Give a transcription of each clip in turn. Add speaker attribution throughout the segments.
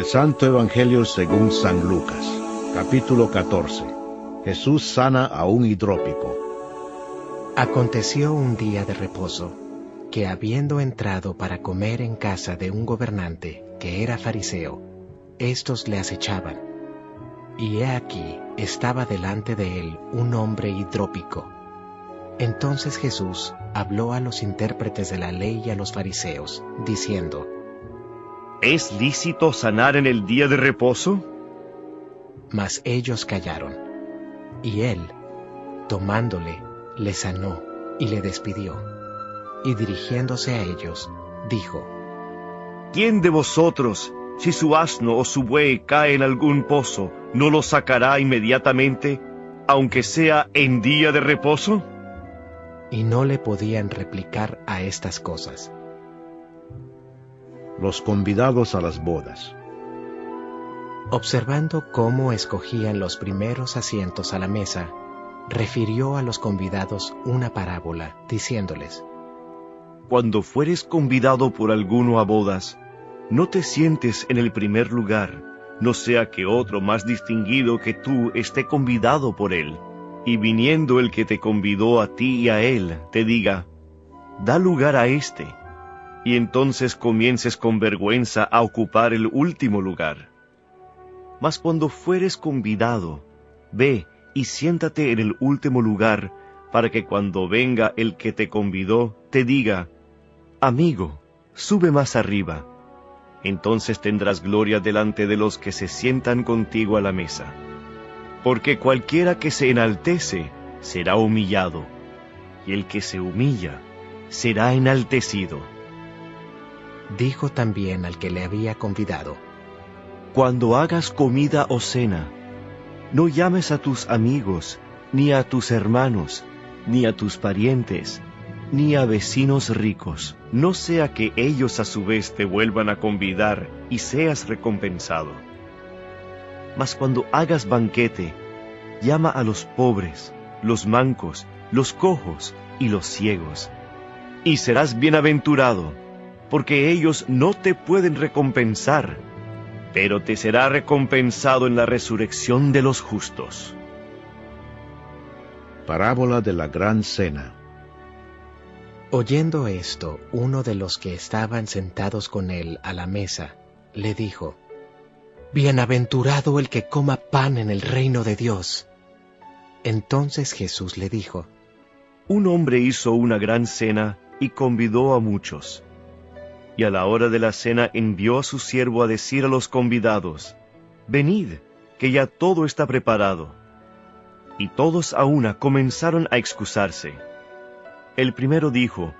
Speaker 1: El Santo Evangelio según San Lucas, capítulo 14. Jesús sana a un hidrópico.
Speaker 2: Aconteció un día de reposo, que habiendo entrado para comer en casa de un gobernante, que era fariseo, éstos le acechaban. Y he aquí, estaba delante de él un hombre hidrópico. Entonces Jesús habló a los intérpretes de la ley y a los fariseos, diciendo:
Speaker 3: ¿Es lícito sanar en el día de reposo?
Speaker 2: Mas ellos callaron. Y él, tomándole, le sanó y le despidió. Y dirigiéndose a ellos, dijo:
Speaker 3: ¿Quién de vosotros, si su asno o su buey cae en algún pozo, no lo sacará inmediatamente, aunque sea en día de reposo?
Speaker 2: Y no le podían replicar a estas cosas.
Speaker 1: Los convidados a las bodas.
Speaker 2: Observando cómo escogían los primeros asientos a la mesa, refirió a los convidados una parábola, diciéndoles:
Speaker 3: Cuando fueres convidado por alguno a bodas, no te sientes en el primer lugar, no sea que otro más distinguido que tú esté convidado por él, y viniendo el que te convidó a ti y a él, te diga: da lugar a éste, y entonces comiences con vergüenza a ocupar el último lugar. Mas cuando fueres convidado, ve y siéntate en el último lugar, para que cuando venga el que te convidó, te diga: amigo, sube más arriba. Entonces tendrás gloria delante de los que se sientan contigo a la mesa. Porque cualquiera que se enaltece será humillado, y el que se humilla será enaltecido.
Speaker 2: Dijo también al que le había convidado:
Speaker 3: Cuando hagas comida o cena, no llames a tus amigos, ni a tus hermanos, ni a tus parientes, ni a vecinos ricos, no sea que ellos a su vez te vuelvan a convidar y seas recompensado. Mas cuando hagas banquete, llama a los pobres, los mancos, los cojos y los ciegos, y serás bienaventurado, porque ellos no te pueden recompensar, pero te será recompensado en la resurrección de los justos.
Speaker 1: Parábola de la gran cena.
Speaker 2: Oyendo esto, uno de los que estaban sentados con él a la mesa, le dijo: Bienaventurado el que coma pan en el reino de Dios. Entonces Jesús le dijo:
Speaker 3: Un hombre hizo una gran cena y convidó a muchos. Y a la hora de la cena envió a su siervo a decir a los convidados: venid, que ya todo está preparado. Y todos a una comenzaron a excusarse. El primero dijo: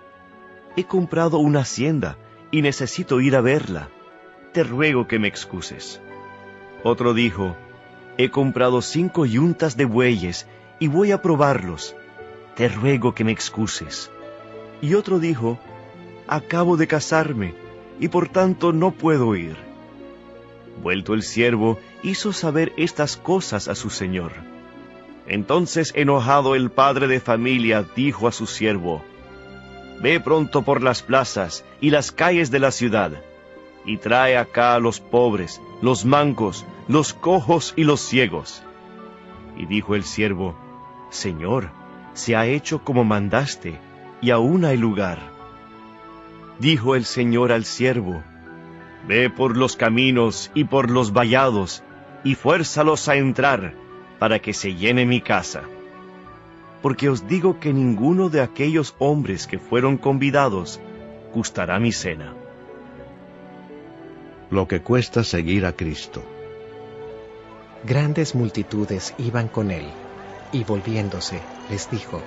Speaker 3: he comprado una hacienda y necesito ir a verla. Te ruego que me excuses. Otro dijo: he comprado 5 yuntas de bueyes y voy a probarlos. Te ruego que me excuses. Y otro dijo: acabo de casarme, y por tanto no puedo ir. Vuelto el siervo, hizo saber estas cosas a su señor. Entonces, enojado el padre de familia, dijo a su siervo: ve pronto por las plazas y las calles de la ciudad, y trae acá a los pobres, los mancos, los cojos y los ciegos. Y dijo el siervo: Señor, se ha hecho como mandaste, y aún hay lugar. Dijo el Señor al siervo: ve por los caminos y por los vallados, y fuérzalos a entrar, para que se llene mi casa. Porque os digo que ninguno de aquellos hombres que fueron convidados gustará mi cena.
Speaker 1: Lo que cuesta seguir a Cristo.
Speaker 2: Grandes multitudes iban con él, y volviéndose, les dijo: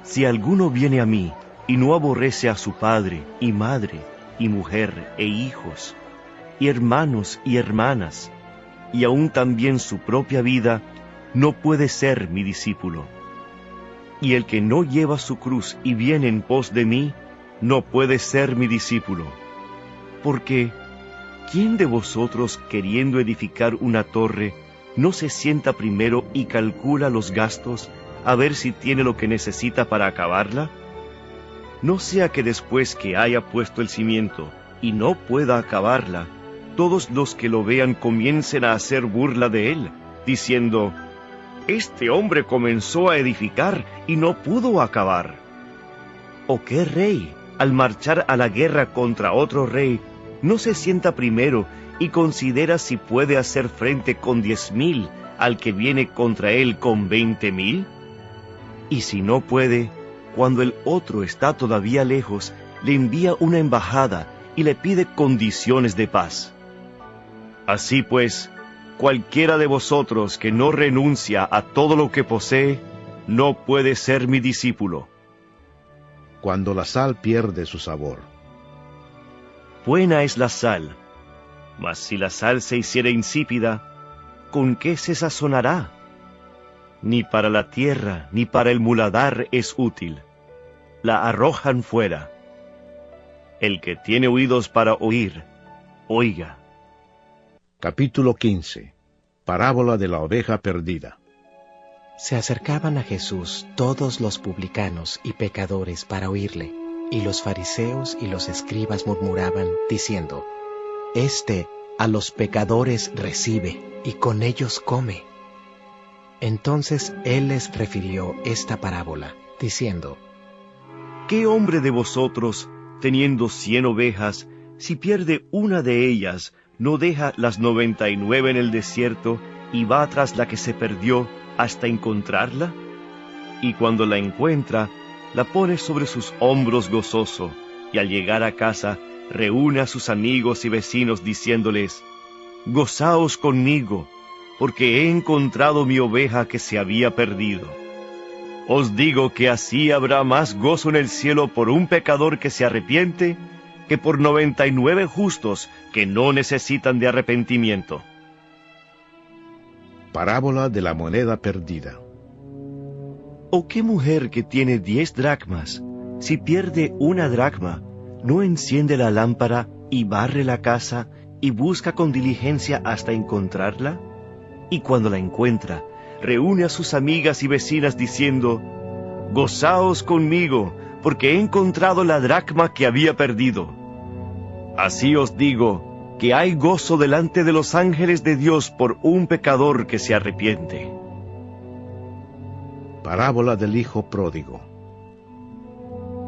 Speaker 3: Si alguno viene a mí, y no aborrece a su padre, y madre, y mujer, e hijos, y hermanos y hermanas, y aun también su propia vida, no puede ser mi discípulo. Y el que no lleva su cruz y viene en pos de mí, no puede ser mi discípulo. Porque, ¿quién de vosotros, queriendo edificar una torre, no se sienta primero y calcula los gastos, a ver si tiene lo que necesita para acabarla? No sea que después que haya puesto el cimiento y no pueda acabarla, todos los que lo vean comiencen a hacer burla de él, diciendo: «Este hombre comenzó a edificar y no pudo acabar». ¿O qué rey, al marchar a la guerra contra otro rey, no se sienta primero y considera si puede hacer frente con 10,000 al que viene contra él con 20,000? Y si no puede, cuando el otro está todavía lejos, le envía una embajada y le pide condiciones de paz. Así pues, cualquiera de vosotros que no renuncia a todo lo que posee, no puede ser mi discípulo.
Speaker 1: Cuando la sal pierde su sabor.
Speaker 3: Buena es la sal, mas si la sal se hiciera insípida, ¿con qué se sazonará? Ni para la tierra ni para el muladar es útil. La arrojan fuera. El que tiene oídos para oír, oiga.
Speaker 1: Capítulo 15. Parábola de la oveja perdida.
Speaker 2: Se acercaban a Jesús todos los publicanos y pecadores para oírle, y los fariseos y los escribas murmuraban, diciendo: «Este a los pecadores recibe, y con ellos come». Entonces él les refirió esta parábola, diciendo:
Speaker 3: ¿Qué hombre de vosotros, teniendo 100 ovejas, si pierde una de ellas, no deja las 99 en el desierto y va tras la que se perdió hasta encontrarla? Y cuando la encuentra, la pone sobre sus hombros gozoso, y al llegar a casa, reúne a sus amigos y vecinos diciéndoles: «Gozaos conmigo, porque he encontrado mi oveja que se había perdido». Os digo que así habrá más gozo en el cielo por un pecador que se arrepiente, que por 99 justos que no necesitan de arrepentimiento.
Speaker 1: Parábola de la moneda perdida.
Speaker 3: ¿O qué mujer que tiene 10 dracmas, si pierde una dracma, no enciende la lámpara y barre la casa y busca con diligencia hasta encontrarla? Y cuando la encuentra, reúne a sus amigas y vecinas diciendo: «Gozaos conmigo, porque he encontrado la dracma que había perdido». Así os digo, que hay gozo delante de los ángeles de Dios por un pecador que se arrepiente.
Speaker 1: Parábola del hijo pródigo.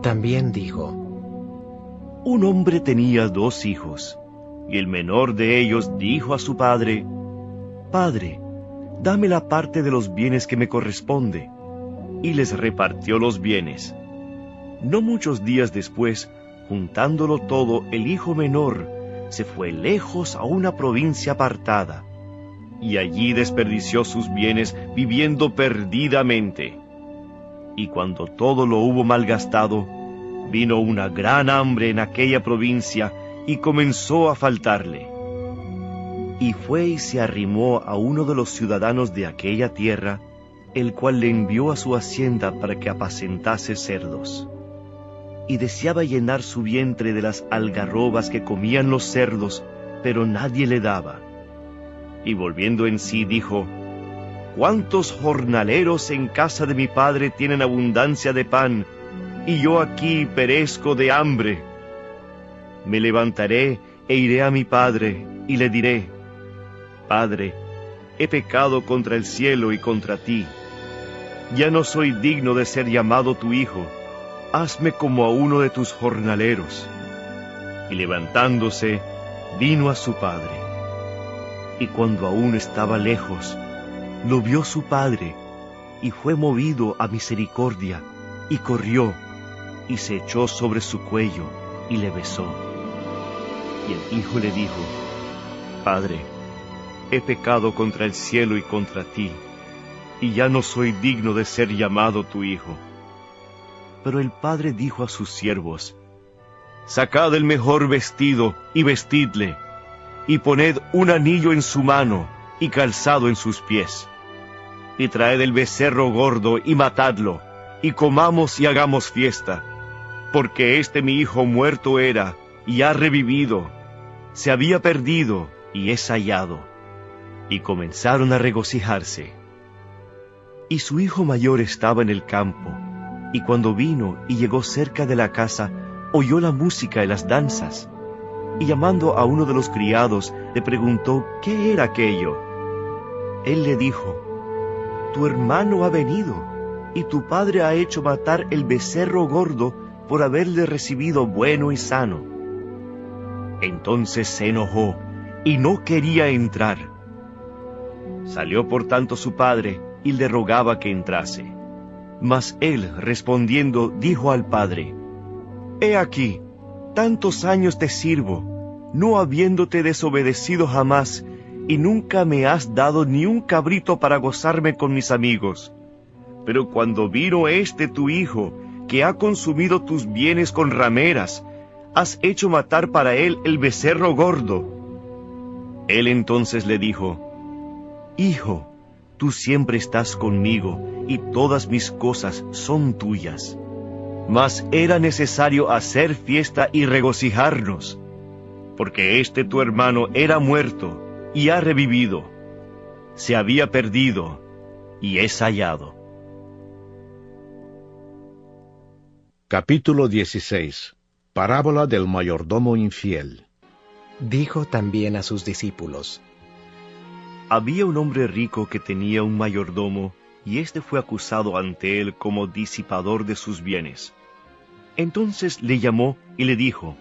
Speaker 2: También dijo:
Speaker 3: Un hombre tenía 2 hijos, y el menor de ellos dijo a su padre: «Padre, dame la parte de los bienes que me corresponde», y les repartió los bienes. No muchos días después, juntándolo todo, el hijo menor se fue lejos a una provincia apartada, y allí desperdició sus bienes viviendo perdidamente. Y cuando todo lo hubo malgastado, vino una gran hambre en aquella provincia y comenzó a faltarle. Y fue y se arrimó a uno de los ciudadanos de aquella tierra, el cual le envió a su hacienda para que apacentase cerdos. Y deseaba llenar su vientre de las algarrobas que comían los cerdos, pero nadie le daba. Y volviendo en sí dijo: «¿Cuántos jornaleros en casa de mi padre tienen abundancia de pan, y yo aquí perezco de hambre? Me levantaré e iré a mi padre, y le diré: Padre, he pecado contra el cielo y contra ti. Ya no soy digno de ser llamado tu hijo. Hazme como a uno de tus jornaleros». Y levantándose, vino a su padre. Y cuando aún estaba lejos, lo vio su padre, y fue movido a misericordia, y corrió, y se echó sobre su cuello, y le besó. Y el hijo le dijo: «Padre, he pecado contra el cielo y contra ti, y ya no soy digno de ser llamado tu hijo». Pero el padre dijo a sus siervos: «Sacad el mejor vestido y vestidle, y poned un anillo en su mano y calzado en sus pies. Y traed el becerro gordo y matadlo, y comamos y hagamos fiesta, porque este mi hijo muerto era y ha revivido, se había perdido y es hallado». Y comenzaron a regocijarse. Y su hijo mayor estaba en el campo, y cuando vino y llegó cerca de la casa, oyó la música y las danzas. y llamando a uno de los criados, le preguntó qué era aquello. Él le dijo: Tu hermano ha venido, y tu padre ha hecho matar el becerro gordo por haberle recibido bueno y sano. Entonces se enojó y no quería entrar. Salió por tanto su padre y le rogaba que entrase. Mas él, respondiendo, dijo al padre: He aquí, tantos años te sirvo, no habiéndote desobedecido jamás, y nunca me has dado ni un cabrito para gozarme con mis amigos. Pero cuando vino este tu hijo, que ha consumido tus bienes con rameras, has hecho matar para él el becerro gordo. Él entonces le dijo: Hijo, tú siempre estás conmigo, y todas mis cosas son tuyas. Mas era necesario hacer fiesta y regocijarnos, porque este tu hermano era muerto, y ha revivido. Se había perdido, y es hallado.
Speaker 1: Capítulo 16. Parábola del mayordomo infiel.
Speaker 2: Dijo también a sus discípulos:
Speaker 3: Había un hombre rico que tenía un mayordomo, y éste fue acusado ante él como disipador de sus bienes. Entonces le llamó y le dijo: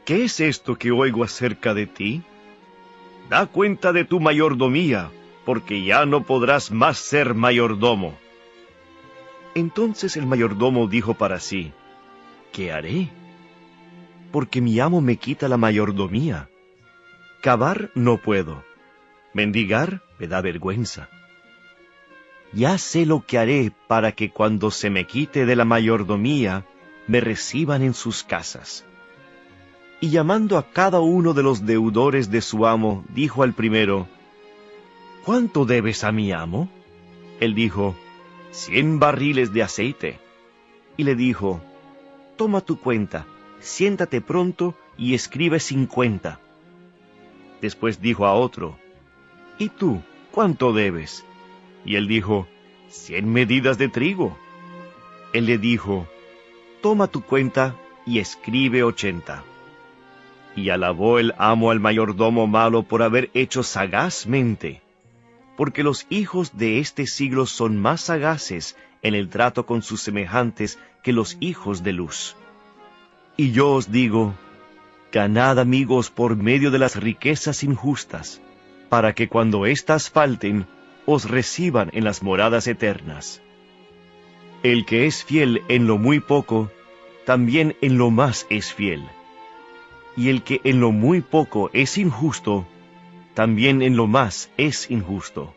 Speaker 3: ¿Qué es esto que oigo acerca de ti? Da cuenta de tu mayordomía, porque ya no podrás más ser mayordomo. Entonces el mayordomo dijo para sí: ¿Qué haré? Porque mi amo me quita la mayordomía. Cavar no puedo, mendigar me da vergüenza. Ya sé lo que haré para que cuando se me quite de la mayordomía, me reciban en sus casas. Y llamando a cada uno de los deudores de su amo, dijo al primero: ¿Cuánto debes a mi amo? Él dijo: 100 barriles de aceite. Y le dijo: Toma tu cuenta, siéntate pronto y escribe 50. Después dijo a otro: ¿Y tú, cuánto debes? Y él dijo: 100 medidas de trigo. Él le dijo: Toma tu cuenta y escribe 80. Y alabó el amo al mayordomo malo por haber hecho sagazmente, porque los hijos de este siglo son más sagaces en el trato con sus semejantes que los hijos de luz. Y yo os digo: ganad amigos por medio de las riquezas injustas, para que cuando éstas falten, os reciban en las moradas eternas. El que es fiel en lo muy poco, también en lo más es fiel. Y el que en lo muy poco es injusto, también en lo más es injusto.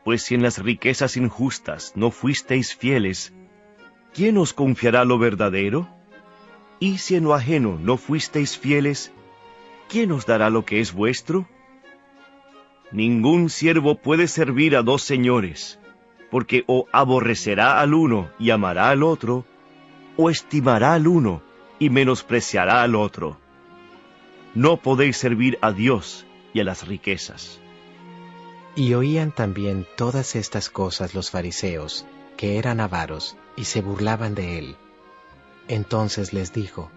Speaker 3: Pues si en las riquezas injustas no fuisteis fieles, ¿quién os confiará lo verdadero? Y si en lo ajeno no fuisteis fieles, ¿quién os dará lo que es vuestro? Ningún siervo puede servir a 2 señores, porque o aborrecerá al uno y amará al otro, o estimará al uno y menospreciará al otro. No podéis servir a Dios y a las riquezas.
Speaker 2: Y oían también todas estas cosas los fariseos, que eran avaros, y se burlaban de él. Entonces les dijo: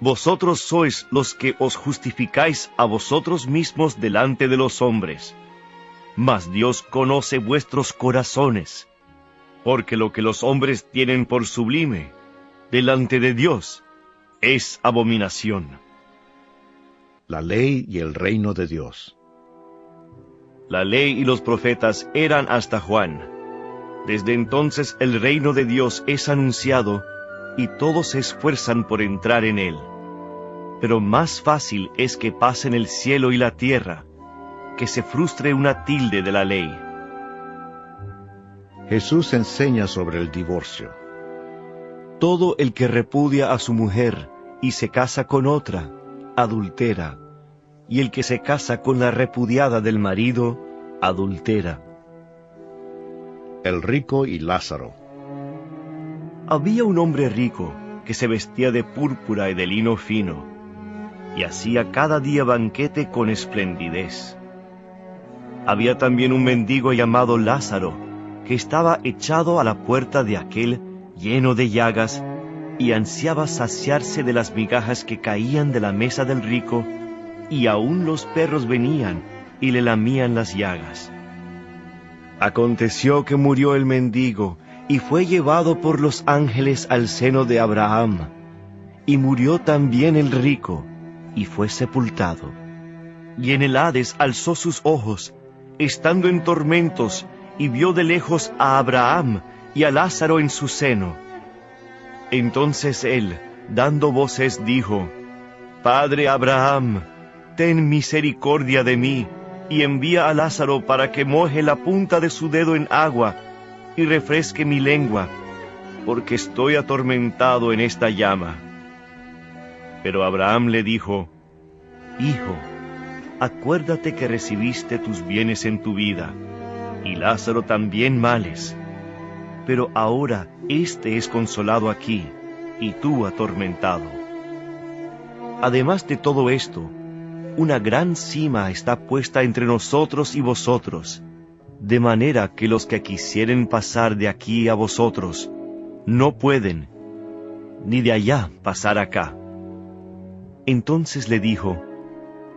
Speaker 3: Vosotros sois los que os justificáis a vosotros mismos delante de los hombres, mas Dios conoce vuestros corazones, porque lo que los hombres tienen por sublime, delante de Dios, es abominación.
Speaker 1: La ley y el reino de Dios.
Speaker 3: La ley y los profetas eran hasta Juan. Desde entonces el reino de Dios es anunciado, y todos se esfuerzan por entrar en él. Pero más fácil es que pasen el cielo y la tierra, que se frustre una tilde de la ley.
Speaker 1: Jesús enseña sobre el divorcio.
Speaker 3: Todo el que repudia a su mujer y se casa con otra, adultera, y el que se casa con la repudiada del marido, adultera.
Speaker 1: El rico y Lázaro.
Speaker 3: Había un hombre rico que se vestía de púrpura y de lino fino, y hacía cada día banquete con esplendidez. Había también un mendigo llamado Lázaro, que estaba echado a la puerta de aquel, lleno de llagas, y ansiaba saciarse de las migajas que caían de la mesa del rico, y aun los perros venían y le lamían las llagas. Aconteció que murió el mendigo, y fue llevado por los ángeles al seno de Abraham. Y murió también el rico, y fue sepultado. Y en el Hades alzó sus ojos, estando en tormentos, y vio de lejos a Abraham y a Lázaro en su seno. Entonces él, dando voces, dijo: Padre Abraham, ten misericordia de mí, y envía a Lázaro para que moje la punta de su dedo en agua, y refresque mi lengua, porque estoy atormentado en esta llama. Pero Abraham le dijo: Hijo, acuérdate que recibiste tus bienes en tu vida, y Lázaro también males. Pero ahora éste es consolado aquí, y tú atormentado. Además de todo esto, una gran sima está puesta entre nosotros y vosotros, de manera que los que quisieren pasar de aquí a vosotros, no pueden, ni de allá pasar acá. Entonces le dijo: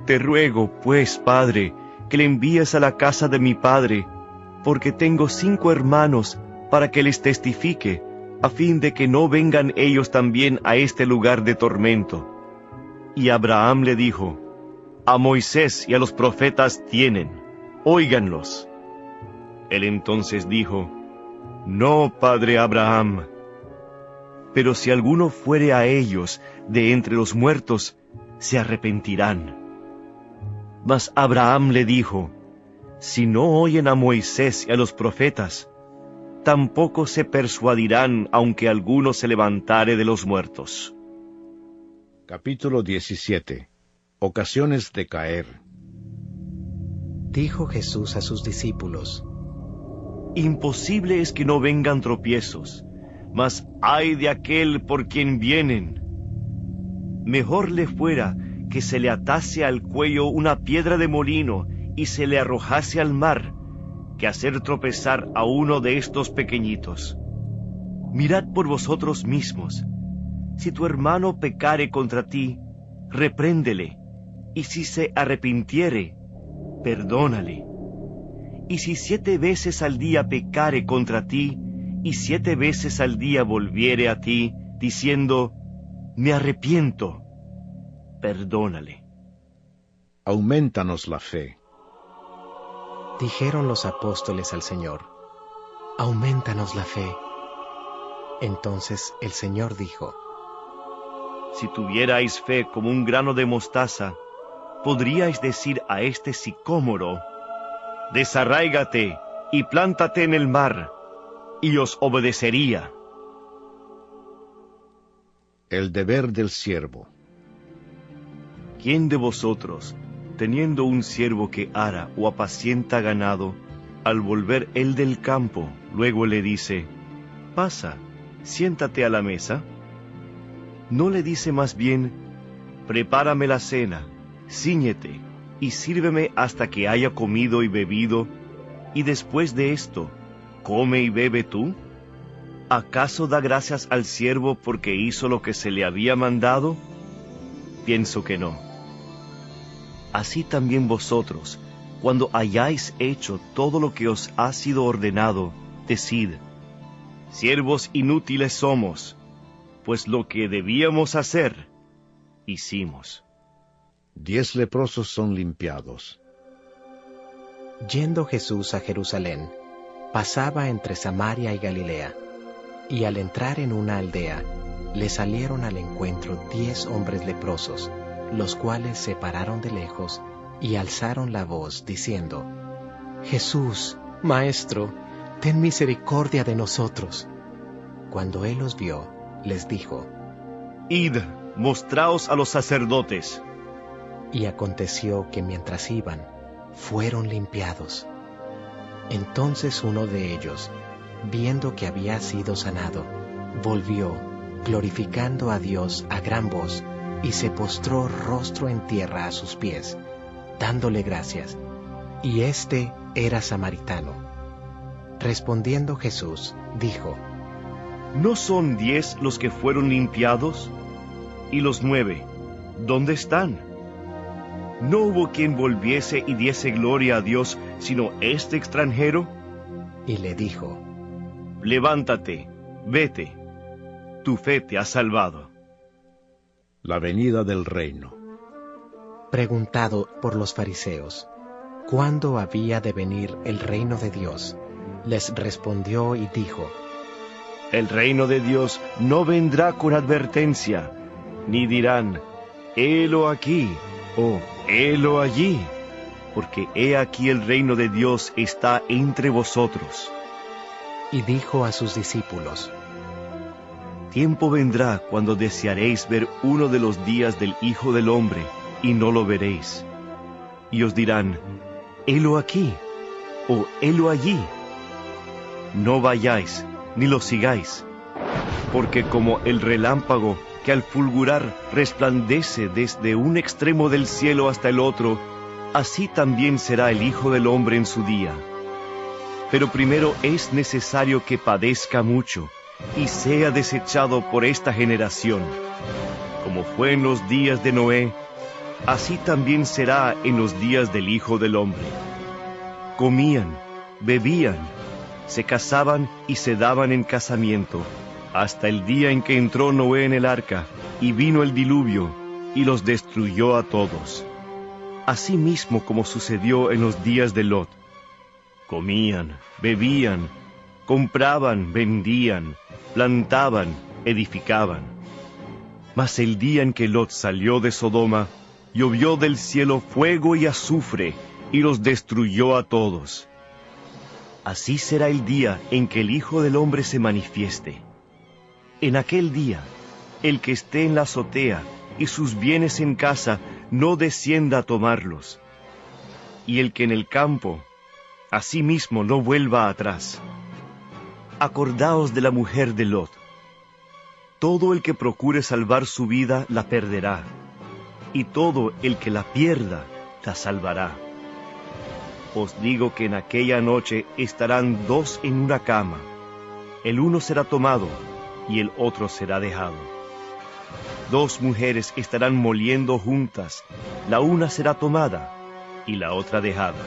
Speaker 3: Te ruego, pues, Padre, que le envíes a la casa de mi padre, porque tengo 5 hermanos, para que les testifique, a fin de que no vengan ellos también a este lugar de tormento. Y Abraham le dijo: A Moisés y a los profetas tienen, óiganlos. Él entonces dijo: No, padre Abraham. Pero si alguno fuere a ellos de entre los muertos, se arrepentirán. Mas Abraham le dijo: Si no oyen a Moisés y a los profetas, tampoco se persuadirán, aunque alguno se levantare de los muertos.
Speaker 1: Capítulo 17. Ocasiones de caer.
Speaker 2: Dijo Jesús a sus discípulos:
Speaker 3: Imposible es que no vengan tropiezos, mas ay de aquel por quien vienen. Mejor le fuera que se le atase al cuello una piedra de molino y se le arrojase al mar, que hacer tropezar a uno de estos pequeñitos. Mirad por vosotros mismos. Si tu hermano pecare contra ti, repréndele, y si se arrepintiere, perdónale. Y si 7 veces al día pecare contra ti, y 7 veces al día volviere a ti, diciendo: Me arrepiento, perdónale.
Speaker 1: Aumentanos la fe.
Speaker 2: Dijeron los apóstoles al Señor: Aumentanos la fe. Entonces el Señor dijo:
Speaker 3: Si tuvierais fe como un grano de mostaza, podríais decir a este sicómoro: Desarráigate y plántate en el mar, y os obedecería.
Speaker 1: El deber del siervo.
Speaker 3: ¿Quién de vosotros, teniendo un siervo que ara o apacienta ganado, al volver él del campo, luego le dice: Pasa, siéntate a la mesa? ¿No le dice más bien: Prepárame la cena, cíñete, y sírveme hasta que haya comido y bebido, y después de esto, come y bebe tú? ¿Acaso da gracias al siervo porque hizo lo que se le había mandado? Pienso que no. Así también vosotros, cuando hayáis hecho todo lo que os ha sido ordenado, decid: Siervos inútiles somos, pues lo que debíamos hacer, hicimos.
Speaker 1: 10 leprosos son limpiados.
Speaker 2: Yendo Jesús a Jerusalén, pasaba entre Samaria y Galilea, y al entrar en una aldea, le salieron al encuentro 10 hombres leprosos, los cuales se pararon de lejos y alzaron la voz, diciendo: Jesús, Maestro, ten misericordia de nosotros. Cuando él los vio, les dijo:
Speaker 3: Id, mostraos a los sacerdotes.
Speaker 2: Y aconteció que mientras iban, fueron limpiados. Entonces uno de ellos, viendo que había sido sanado, volvió, glorificando a Dios a gran voz, y se postró rostro en tierra a sus pies, dándole gracias. Y éste era samaritano. Respondiendo Jesús, dijo:
Speaker 3: ¿no son 10 los que fueron limpiados? ¿Y los 9, dónde están? ¿No hubo quien volviese y diese gloria a Dios, sino este extranjero?
Speaker 2: Y le dijo:
Speaker 3: Levántate, vete, tu fe te ha salvado.
Speaker 1: La venida del reino.
Speaker 2: Preguntado por los fariseos cuándo había de venir el reino de Dios, les respondió y dijo:
Speaker 3: El reino de Dios no vendrá con advertencia, ni dirán, helo aquí, o helo allí, porque he aquí el reino de Dios está entre vosotros.
Speaker 2: Y dijo a sus discípulos:
Speaker 3: Tiempo vendrá cuando desearéis ver uno de los días del Hijo del Hombre, y no lo veréis. Y os dirán, helo aquí, o helo allí. No vayáis, ni lo sigáis, porque como el relámpago que al fulgurar resplandece desde un extremo del cielo hasta el otro, así también será el Hijo del Hombre en su día. Pero primero es necesario que padezca mucho, y sea desechado por esta generación. Como fue en los días de Noé, así también será en los días del Hijo del Hombre. Comían, bebían, se casaban y se daban en casamiento, hasta el día en que entró Noé en el arca, y vino el diluvio, y los destruyó a todos. Así mismo como sucedió en los días de Lot. Comían, bebían, compraban, vendían, plantaban, edificaban. Mas el día en que Lot salió de Sodoma, llovió del cielo fuego y azufre, y los destruyó a todos. Así será el día en que el Hijo del Hombre se manifieste. En aquel día, el que esté en la azotea y sus bienes en casa, no descienda a tomarlos. Y el que en el campo, asimismo no vuelva atrás. Acordaos de la mujer de Lot. Todo el que procure salvar su vida la perderá, y todo el que la pierda la salvará. Os digo que en aquella noche estarán 2 en una cama, el uno será tomado y el otro será dejado. 2 mujeres estarán moliendo juntas, la una será tomada y la otra dejada.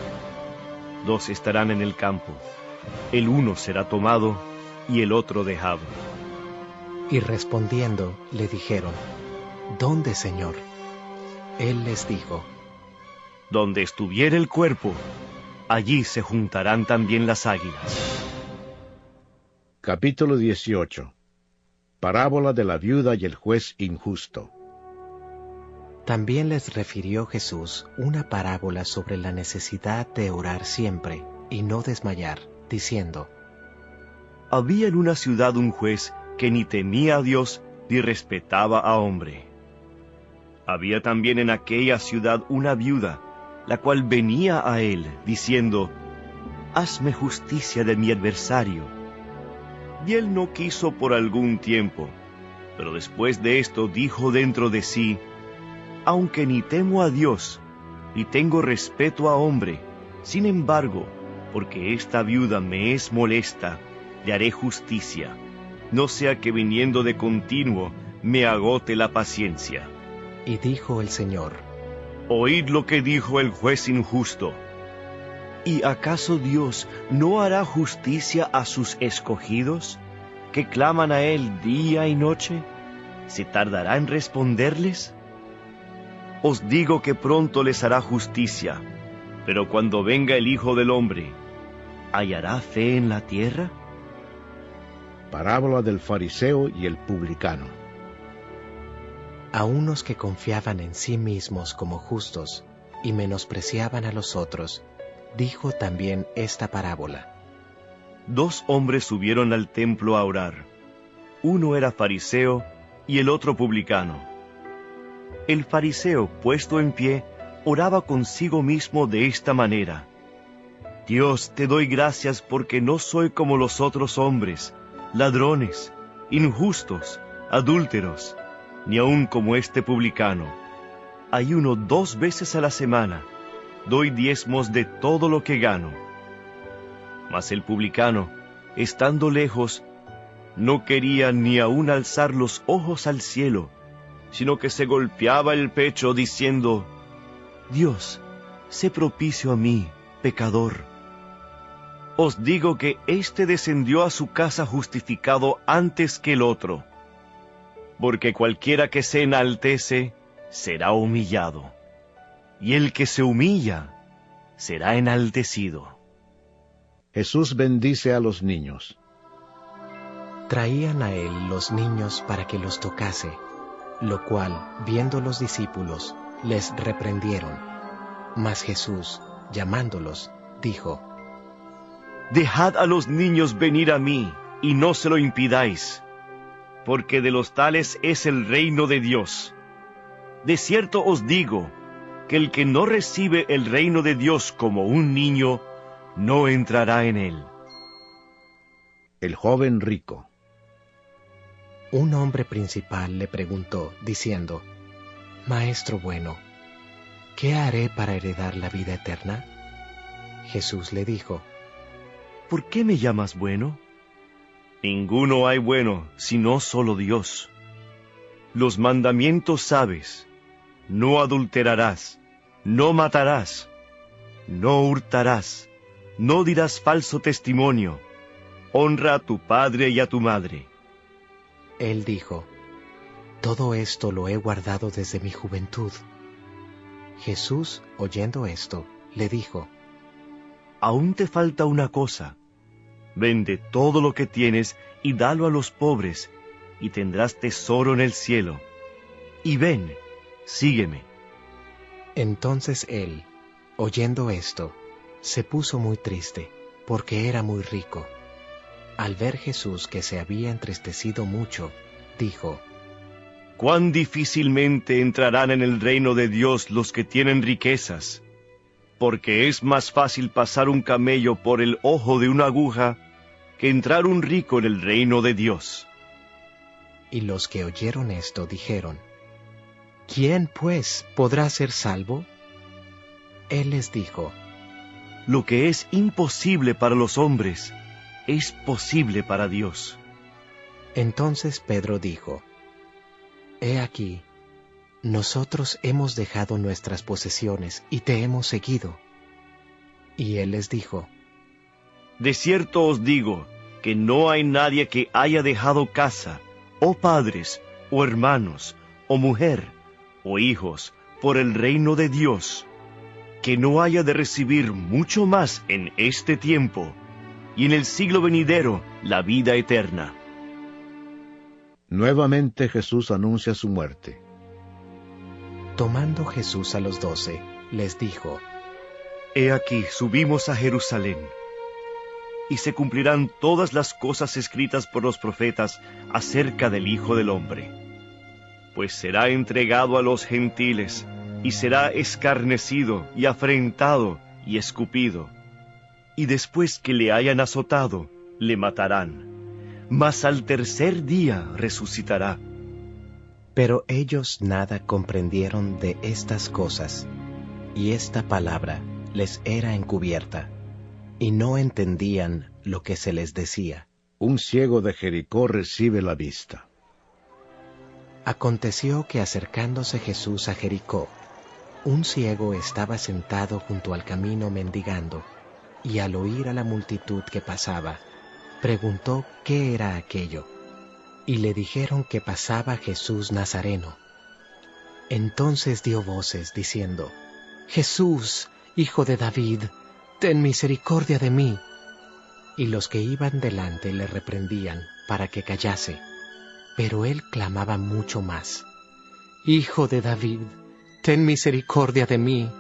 Speaker 3: 2 estarán en el campo, el uno será tomado y el otro dejado.
Speaker 2: Y respondiendo le dijeron: ¿Dónde, Señor? Él les dijo:
Speaker 3: Donde estuviere el cuerpo, allí se juntarán también las águilas.
Speaker 1: Capítulo 18. Parábola de la viuda y el juez injusto.
Speaker 2: También les refirió Jesús una parábola sobre la necesidad de orar siempre y no desmayar, diciendo:
Speaker 3: Había en una ciudad un juez que ni temía a Dios ni respetaba a hombre. Había también en aquella ciudad una viuda, la cual venía a él, diciendo: Hazme justicia de mi adversario. Y él no quiso por algún tiempo, pero después de esto dijo dentro de sí: Aunque ni temo a Dios, ni tengo respeto a hombre, sin embargo, porque esta viuda me es molesta, le haré justicia, no sea que viniendo de continuo me agote la paciencia.
Speaker 2: Y dijo el Señor:
Speaker 3: Oíd lo que dijo el juez injusto. ¿Y acaso Dios no hará justicia a sus escogidos, que claman a Él día y noche? ¿Se tardará en responderles? Os digo que pronto les hará justicia, pero cuando venga el Hijo del Hombre, ¿hallará fe en la tierra?
Speaker 1: Parábola del fariseo y el publicano.
Speaker 2: A unos que confiaban en sí mismos como justos y menospreciaban a los otros, dijo también esta parábola.
Speaker 3: 2 hombres subieron al templo a orar. Uno era fariseo y el otro publicano. El fariseo, puesto en pie, oraba consigo mismo de esta manera: Dios, te doy gracias porque no soy como los otros hombres, ladrones, injustos, adúlteros, ni aun como este publicano. Ayuno 2 veces a la semana, doy diezmos de todo lo que gano. Mas el publicano, estando lejos, no quería ni aun alzar los ojos al cielo, sino que se golpeaba el pecho diciendo: Dios, sé propicio a mí, pecador. Os digo que éste descendió a su casa justificado antes que el otro, porque cualquiera que se enaltece será humillado, y el que se humilla será enaltecido.
Speaker 1: Jesús bendice a los niños.
Speaker 2: Traían a él los niños para que los tocase, lo cual, viendo los discípulos, les reprendieron. Mas Jesús, llamándolos, dijo:
Speaker 3: Dejad a los niños venir a mí, y no se lo impidáis, porque de los tales es el reino de Dios. De cierto os digo, que el que no recibe el reino de Dios como un niño, no entrará en él.
Speaker 1: El joven rico.
Speaker 2: Un hombre principal le preguntó, diciendo: Maestro bueno, ¿qué haré para heredar la vida eterna? Jesús le dijo:
Speaker 3: ¿Por qué me llamas bueno? Ninguno hay bueno, sino solo Dios. Los mandamientos sabes: no adulterarás, no matarás, no hurtarás, no dirás falso testimonio, honra a tu padre y a tu madre.
Speaker 2: Él dijo: Todo esto lo he guardado desde mi juventud. Jesús, oyendo esto, le dijo:
Speaker 3: Aún te falta una cosa. Vende todo lo que tienes y dalo a los pobres, y tendrás tesoro en el cielo. Y ven, sígueme.
Speaker 2: Entonces él, oyendo esto, se puso muy triste, porque era muy rico. Al ver Jesús que se había entristecido mucho, dijo:
Speaker 3: Cuán difícilmente entrarán en el reino de Dios los que tienen riquezas, porque es más fácil pasar un camello por el ojo de una aguja que entrar un rico en el reino de Dios.
Speaker 2: Y los que oyeron esto dijeron: ¿Quién, pues, podrá ser salvo? Él les dijo:
Speaker 3: Lo que es imposible para los hombres, es posible para Dios.
Speaker 2: Entonces Pedro dijo: He aquí, nosotros hemos dejado nuestras posesiones y te hemos seguido. Y él les dijo:
Speaker 3: De cierto os digo, que no hay nadie que haya dejado casa, o padres, o hermanos, o mujer, o hijos, por el reino de Dios, que no haya de recibir mucho más en este tiempo, y en el siglo venidero la vida eterna.
Speaker 1: Nuevamente Jesús anuncia su muerte.
Speaker 2: Tomando Jesús a los 12, les dijo:
Speaker 3: He aquí, subimos a Jerusalén, y se cumplirán todas las cosas escritas por los profetas acerca del Hijo del Hombre. Pues será entregado a los gentiles, y será escarnecido, y afrentado, y escupido. Y después que le hayan azotado, le matarán. Mas al tercer día resucitará.
Speaker 2: Pero ellos nada comprendieron de estas cosas, y esta palabra les era encubierta, y no entendían lo que se les decía.
Speaker 1: Un ciego de Jericó recibe la vista.
Speaker 2: Aconteció que acercándose Jesús a Jericó, un ciego estaba sentado junto al camino mendigando, y al oír a la multitud que pasaba, preguntó qué era aquello, y le dijeron que pasaba Jesús Nazareno. Entonces dio voces diciendo: Jesús, Hijo de David, ten misericordia de mí. Y los que iban delante le reprendían para que callase, pero él clamaba mucho más: Hijo de David, ten misericordia de mí.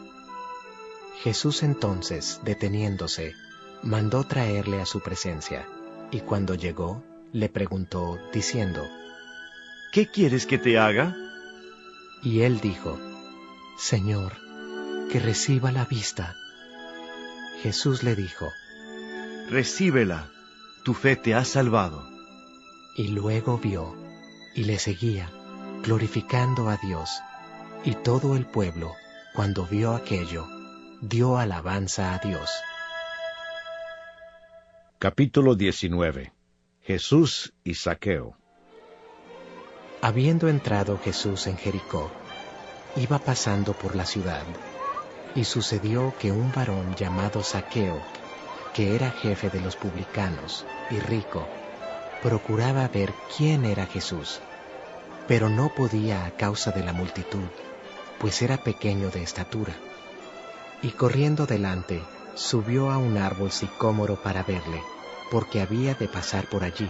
Speaker 2: Jesús entonces, deteniéndose, mandó traerle a su presencia, y cuando llegó, le preguntó, diciendo:
Speaker 3: ¿Qué quieres que te haga?
Speaker 2: Y él dijo: Señor, que reciba la vista. Jesús le dijo:
Speaker 3: Recíbela, tu fe te ha salvado.
Speaker 2: Y luego vio, y le seguía, glorificando a Dios. Y todo el pueblo, cuando vio aquello, dio alabanza a Dios.
Speaker 1: Capítulo 19. Jesús y Zaqueo.
Speaker 2: Habiendo entrado Jesús en Jericó, iba pasando por la ciudad, y sucedió que un varón llamado Zaqueo, que era jefe de los publicanos y rico, procuraba ver quién era Jesús, pero no podía a causa de la multitud, pues era pequeño de estatura. Y corriendo delante, subió a un árbol sicómoro para verle, porque había de pasar por allí.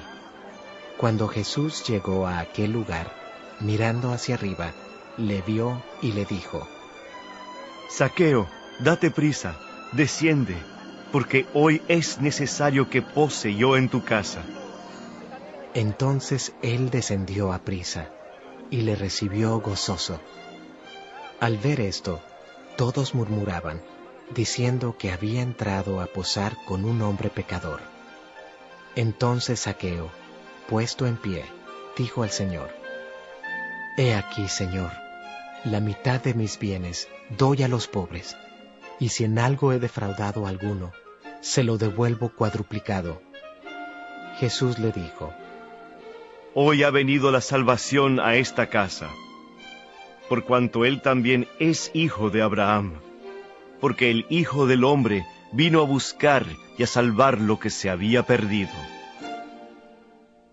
Speaker 2: Cuando Jesús llegó a aquel lugar, mirando hacia arriba, le vio y le dijo:
Speaker 3: Zaqueo, date prisa, desciende, porque hoy es necesario que pose yo en tu casa.
Speaker 2: Entonces él descendió a prisa, y le recibió gozoso. Al ver esto, todos murmuraban, diciendo que había entrado a posar con un hombre pecador. Entonces Zaqueo, puesto en pie, dijo al Señor: He aquí, Señor, la mitad de mis bienes doy a los pobres, y si en algo he defraudado a alguno, se lo devuelvo cuadruplicado. Jesús le dijo:
Speaker 3: Hoy ha venido la salvación a esta casa, por cuanto él también es hijo de Abraham, porque el Hijo del Hombre vino a buscar y a salvar lo que se había perdido.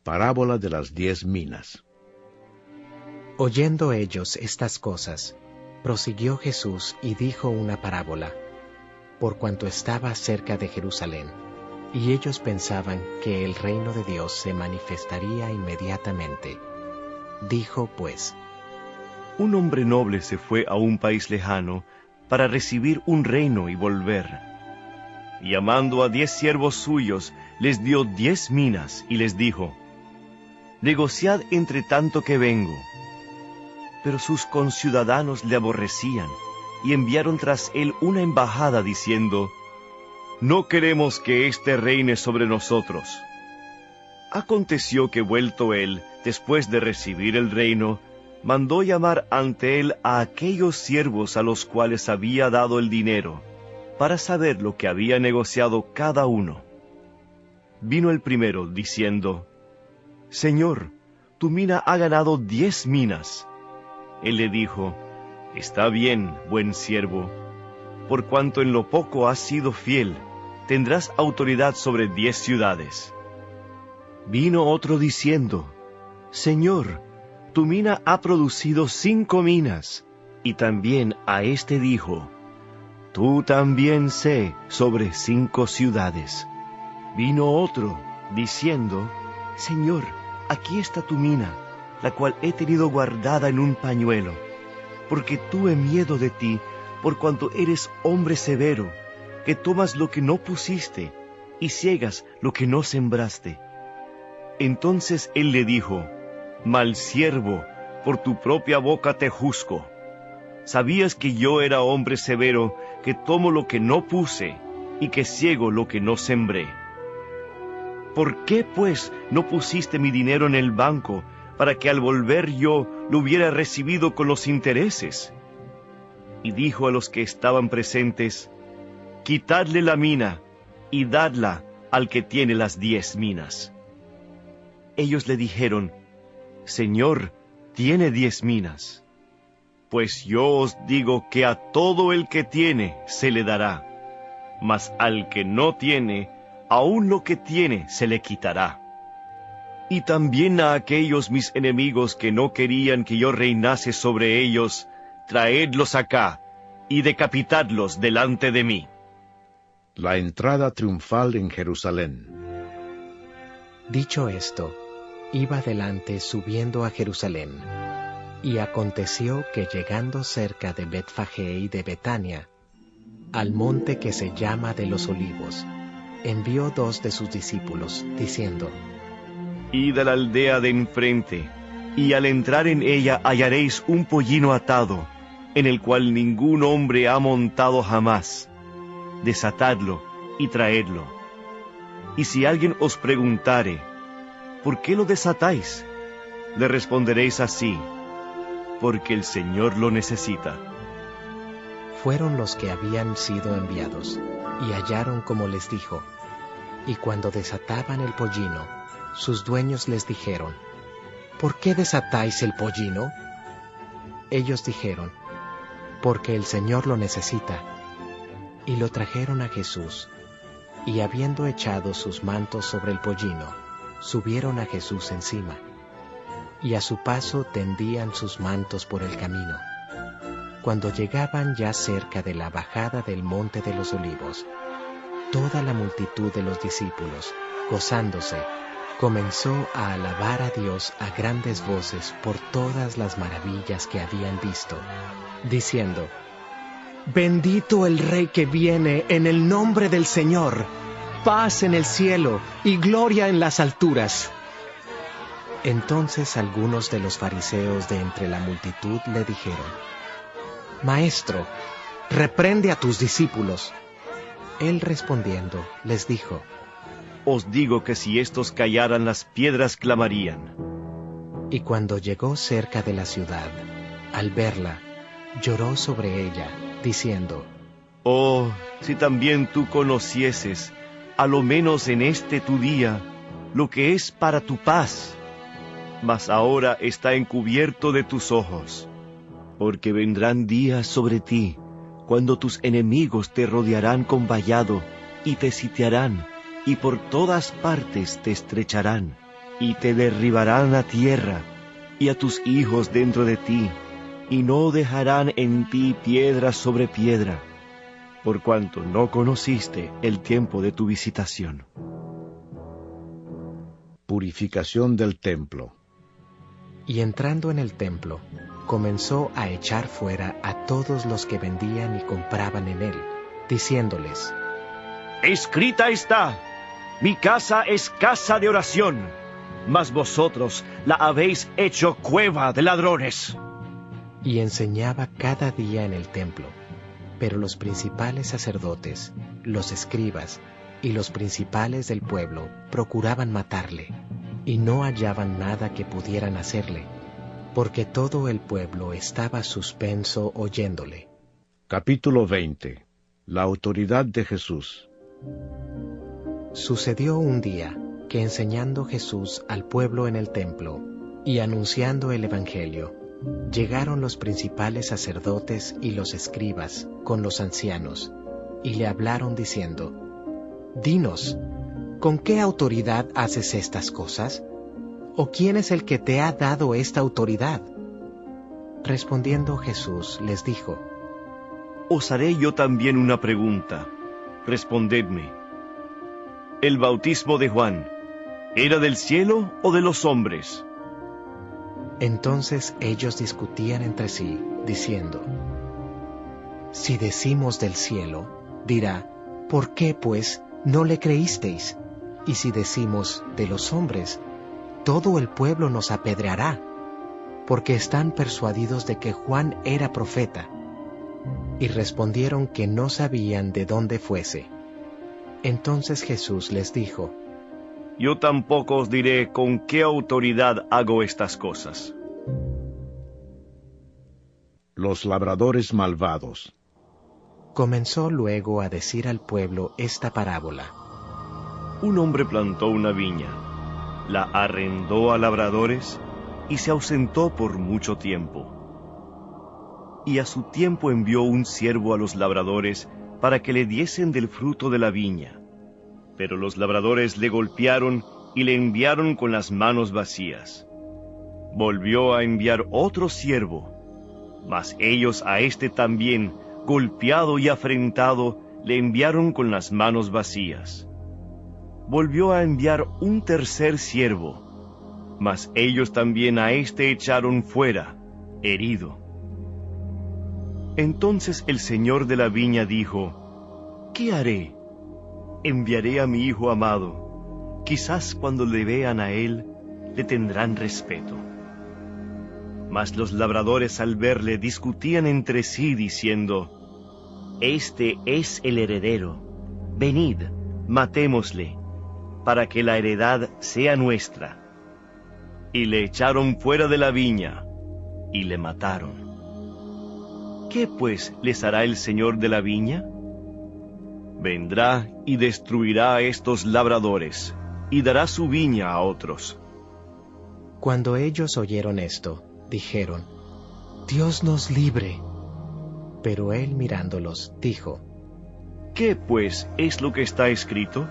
Speaker 1: Parábola de las 10 minas.
Speaker 2: Oyendo ellos estas cosas, prosiguió Jesús y dijo una parábola, por cuanto estaba cerca de Jerusalén, y ellos pensaban que el reino de Dios se manifestaría inmediatamente. Dijo pues:
Speaker 3: Un hombre noble se fue a un país lejano para recibir un reino y volver. Y llamando a 10 siervos suyos, les dio 10 minas y les dijo: Negociad entre tanto que vengo. Pero sus conciudadanos le aborrecían y enviaron tras él una embajada diciendo: No queremos que éste reine sobre nosotros. Aconteció que vuelto él, después de recibir el reino, mandó llamar ante él a aquellos siervos a los cuales había dado el dinero, para saber lo que había negociado cada uno. Vino el primero, diciendo: Señor, tu mina ha ganado 10 minas. Él le dijo: Está bien, buen siervo, por cuanto en lo poco has sido fiel, tendrás autoridad sobre 10 ciudades. Vino otro diciendo: Señor, tu mina ha producido 5 minas. Y también a éste dijo: Tú también sé sobre 5 ciudades. Vino otro, diciendo: Señor, aquí está tu mina, la cual he tenido guardada en un pañuelo, porque tuve miedo de ti, por cuanto eres hombre severo, que tomas lo que no pusiste, y ciegas lo que no sembraste. Entonces él le dijo: Mal siervo, por tu propia boca te juzgo. ¿Sabías que yo era hombre severo, que tomo lo que no puse, y que ciego lo que no sembré? ¿Por qué, pues, no pusiste mi dinero en el banco, para que al volver yo lo hubiera recibido con los intereses? Y dijo a los que estaban presentes: Quitadle la mina, y dadla al que tiene las 10 minas. Ellos le dijeron: Señor, tiene 10 minas. Pues yo os digo que a todo el que tiene se le dará, mas al que no tiene, aun lo que tiene se le quitará. Y también a aquellos mis enemigos que no querían que yo reinase sobre ellos, traedlos acá, y decapitadlos delante de mí.
Speaker 1: La entrada triunfal en Jerusalén.
Speaker 2: Dicho esto, iba delante subiendo a Jerusalén. Y aconteció que llegando cerca de Betfagé y de Betania, al monte que se llama de los Olivos, envió 2 de sus discípulos, diciendo:
Speaker 3: Id a la aldea de enfrente, y al entrar en ella hallaréis un pollino atado, en el cual ningún hombre ha montado jamás. Desatadlo y traedlo. Y si alguien os preguntare: ¿por qué lo desatáis?, le responderéis así: porque el Señor lo necesita.
Speaker 2: Fueron los que habían sido enviados, y hallaron como les dijo. Y cuando desataban el pollino, Sus dueños les dijeron: ¿por qué desatáis el pollino? Ellos dijeron: porque el Señor lo necesita. Y lo trajeron a Jesús, y habiendo echado sus mantos sobre el pollino, subieron a Jesús encima, y a su paso tendían sus mantos por el camino. Cuando llegaban ya cerca de la bajada del monte de los Olivos, toda la multitud de los discípulos, gozándose, comenzó a alabar a Dios a grandes voces por todas las maravillas que habían visto, diciendo: Bendito el Rey que viene en el nombre del Señor, paz en el cielo y gloria en las alturas. Entonces algunos de los fariseos de entre la multitud le dijeron: Maestro, reprende a tus discípulos. Él respondiendo les dijo:
Speaker 3: Os digo que si estos callaran, las piedras clamarían.
Speaker 2: Y cuando llegó cerca de la ciudad, al verla, lloró sobre ella, diciendo:
Speaker 3: Oh, si también tú conocieses, a lo menos en este tu día, lo que es para tu paz. Mas ahora está encubierto de tus ojos, porque vendrán días sobre ti, cuando tus enemigos te rodearán con vallado, y te sitiarán, y por todas partes te estrecharán, y te derribarán a tierra, y a tus hijos dentro de ti, y no dejarán en ti piedra sobre piedra, por cuanto no conociste el tiempo de tu visitación.
Speaker 1: Purificación del templo.
Speaker 2: Y entrando en el templo, comenzó a echar fuera a todos los que vendían y compraban en él, diciéndoles:
Speaker 3: Escrita está: mi casa es casa de oración, mas vosotros la habéis hecho cueva de ladrones.
Speaker 2: Y enseñaba cada día en el templo, pero los principales sacerdotes, los escribas y los principales del pueblo procuraban matarle, y no hallaban nada que pudieran hacerle, porque todo el pueblo estaba suspenso oyéndole.
Speaker 1: Capítulo 20. La autoridad de Jesús.
Speaker 2: Sucedió un día que enseñando Jesús al pueblo en el templo y anunciando el evangelio, llegaron los principales sacerdotes y los escribas con los ancianos, y le hablaron diciendo: Dinos, ¿con qué autoridad haces estas cosas? ¿O quién es el que te ha dado esta autoridad? Respondiendo Jesús les dijo:
Speaker 3: Os haré yo también una pregunta. Respondedme. ¿El bautismo de Juan era del cielo o de los hombres?
Speaker 2: Entonces ellos discutían entre sí, diciendo: Si decimos del cielo, dirá: ¿por qué, pues, no le creísteis? Y si decimos de los hombres, todo el pueblo nos apedreará, porque están persuadidos de que Juan era profeta. Y respondieron que no sabían de dónde fuese. Entonces Jesús les dijo:
Speaker 3: Yo tampoco os diré con qué autoridad hago estas cosas.
Speaker 1: Los labradores malvados.
Speaker 2: Comenzó luego a decir al pueblo esta parábola:
Speaker 3: Un hombre plantó una viña, la arrendó a labradores y se ausentó por mucho tiempo. Y a su tiempo envió un siervo a los labradores para que le diesen del fruto de la viña. Pero los labradores le golpearon y le enviaron con las manos vacías. Volvió a enviar otro siervo, mas ellos a este también, golpeado y afrentado, le enviaron con las manos vacías. Volvió a enviar un tercer siervo, mas ellos también a este echaron fuera, herido. Entonces el señor de la viña dijo: ¿qué haré? Enviaré a mi hijo amado. Quizás cuando le vean a él, le tendrán respeto. Mas los labradores al verle discutían entre sí diciendo: Este es el heredero. Venid, matémosle, para que la heredad sea nuestra. Y le echaron fuera de la viña, y le mataron. ¿Qué pues les hará el señor de la viña? Vendrá y destruirá a estos labradores, y dará su viña a otros.
Speaker 2: Cuando ellos oyeron esto, dijeron, Dios nos libre. Pero él mirándolos, dijo,
Speaker 3: ¿Qué, pues, es lo que está escrito?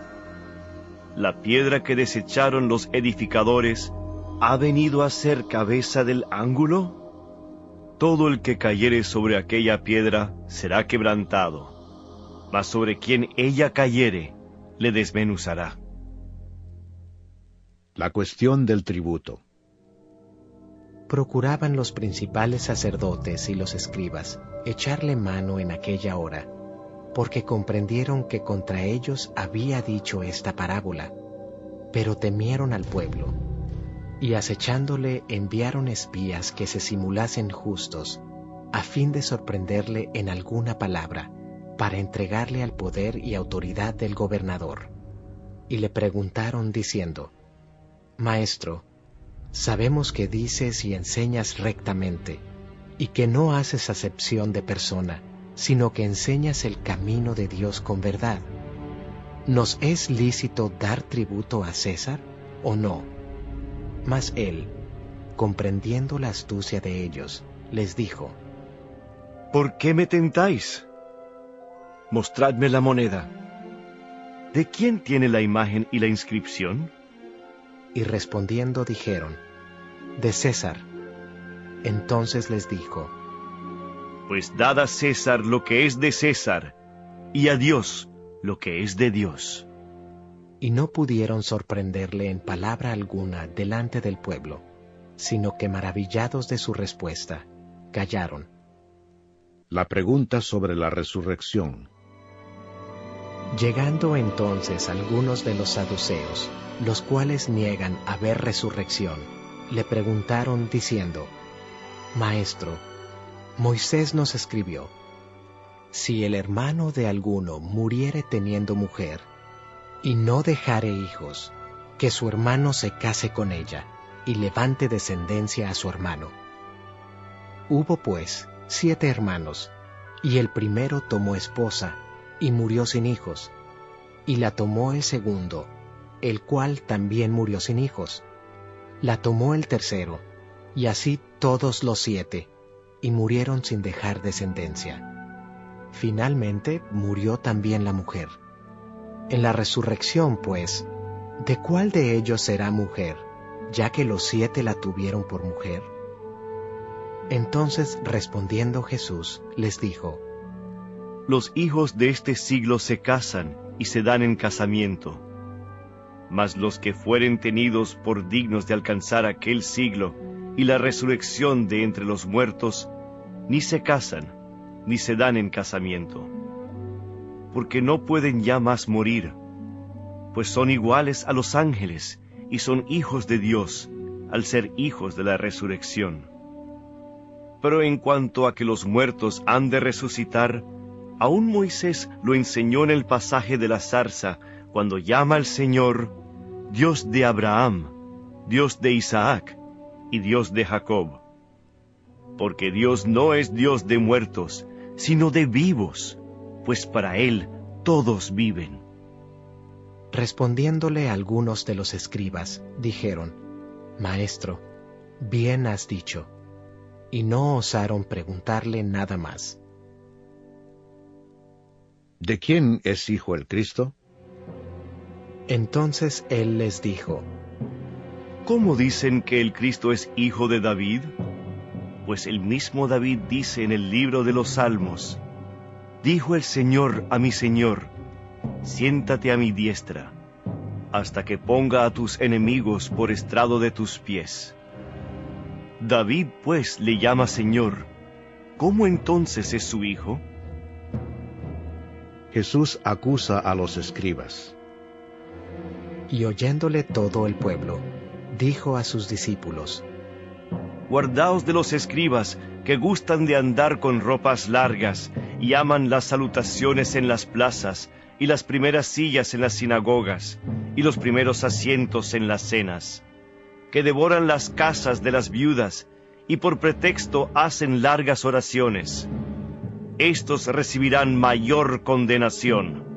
Speaker 3: La piedra que desecharon los edificadores ha venido a ser cabeza del ángulo. Todo el que cayere sobre aquella piedra será quebrantado, mas sobre quien ella cayere, le desmenuzará.
Speaker 1: La cuestión del tributo.
Speaker 2: Procuraban los principales sacerdotes y los escribas echarle mano en aquella hora, porque comprendieron que contra ellos había dicho esta parábola, pero temieron al pueblo, y acechándole enviaron espías que se simulasen justos, a fin de sorprenderle en alguna palabra, para entregarle al poder y autoridad del gobernador. Y le preguntaron diciendo, Maestro, sabemos que dices y enseñas rectamente, y que no haces acepción de persona, sino que enseñas el camino de Dios con verdad. ¿Nos es lícito dar tributo a César o no? Mas él, comprendiendo la astucia de ellos, les dijo,
Speaker 3: ¿Por qué me tentáis? Mostradme la moneda. ¿De quién tiene la imagen y la inscripción?
Speaker 2: Y respondiendo dijeron, de César. Entonces les dijo,
Speaker 3: Pues dad a César lo que es de César, y a Dios lo que es de Dios.
Speaker 2: Y no pudieron sorprenderle en palabra alguna delante del pueblo, sino que maravillados de su respuesta, callaron.
Speaker 1: La pregunta sobre la resurrección.
Speaker 2: Llegando entonces algunos de los saduceos, los cuales niegan haber resurrección, le preguntaron diciendo, Maestro, Moisés nos escribió, si el hermano de alguno muriere teniendo mujer, y no dejare hijos, que su hermano se case con ella, y levante descendencia a su hermano. Hubo pues 7 hermanos, y el primero tomó esposa, y murió sin hijos, y la tomó el segundo, el cual también murió sin hijos. La tomó el tercero, y así todos los 7, y murieron sin dejar descendencia. Finalmente murió también la mujer. En la resurrección, pues, ¿de cuál de ellos será mujer, ya que los 7 la tuvieron por mujer? Entonces respondiendo Jesús, les dijo,
Speaker 3: Los hijos de este siglo se casan y se dan en casamiento, mas los que fueren tenidos por dignos de alcanzar aquel siglo y la resurrección de entre los muertos, ni se casan, ni se dan en casamiento, porque no pueden ya más morir, pues son iguales a los ángeles y son hijos de Dios, al ser hijos de la resurrección. Pero en cuanto a que los muertos han de resucitar, aún Moisés lo enseñó en el pasaje de la zarza, cuando llama al Señor, Dios de Abraham, Dios de Isaac y Dios de Jacob. Porque Dios no es Dios de muertos, sino de vivos, pues para Él todos viven.
Speaker 2: Respondiéndole algunos de los escribas, dijeron, Maestro, bien has dicho, y no osaron preguntarle nada más.
Speaker 1: ¿De quién es hijo el Cristo?
Speaker 2: Entonces él les dijo,
Speaker 3: ¿Cómo dicen que el Cristo es hijo de David? Pues el mismo David dice en el libro de los Salmos, Dijo el Señor a mi Señor, siéntate a mi diestra, hasta que ponga a tus enemigos por estrado de tus pies. David pues le llama Señor, ¿cómo entonces es su hijo?
Speaker 1: Jesús acusa a los escribas.
Speaker 2: Y oyéndole todo el pueblo, dijo a sus discípulos,
Speaker 3: Guardaos de los escribas, que gustan de andar con ropas largas, y aman las salutaciones en las plazas, y las primeras sillas en las sinagogas, y los primeros asientos en las cenas, que devoran las casas de las viudas, y por pretexto hacen largas oraciones. Estos recibirán mayor condenación.